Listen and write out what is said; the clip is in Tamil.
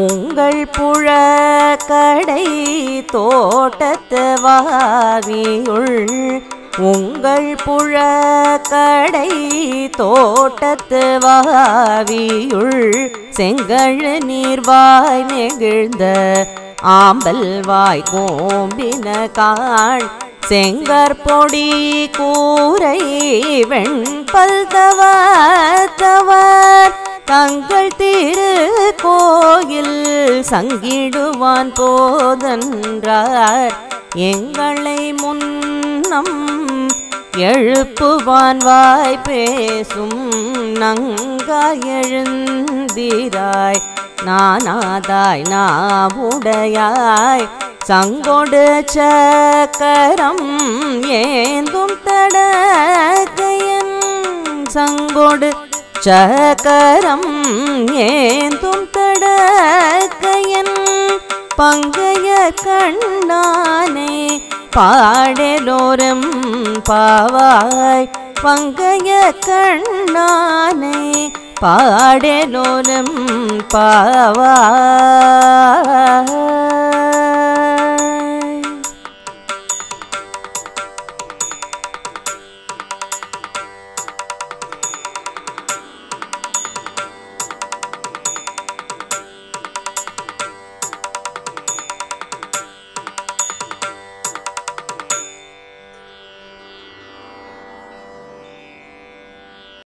உங்கள் புழக்கடை தோட்டத்து வாரியுள் உங்கள் புழக்கடை தோட்டத்து வாரியுள் செங்கழ் நீர்வாய் நெகிழ்ந்த ஆம்பல் வாய் கோம்பின காண் செங்கற்பொடி கூரை வெண்பல் தவர் தங்கள் திரு கோயில் சங்கிடுவான் போதன்றார் எங்களை முன்னம் எழுப்புவான் வாய் பேசும் நங்காய் எழுந்திராய் நானாதாய் நாவுடையாய் சங்கொடு சக்கரம் ஏந்தும் தடக்கையன் சங்கொடு சக்கரம் ஏந்தும் தடக்கையன் பங்கைய கண்ணானே பாடலோரம் பாவாய் பங்கைய கண்ணானே பாடலோரம் பாவாய்.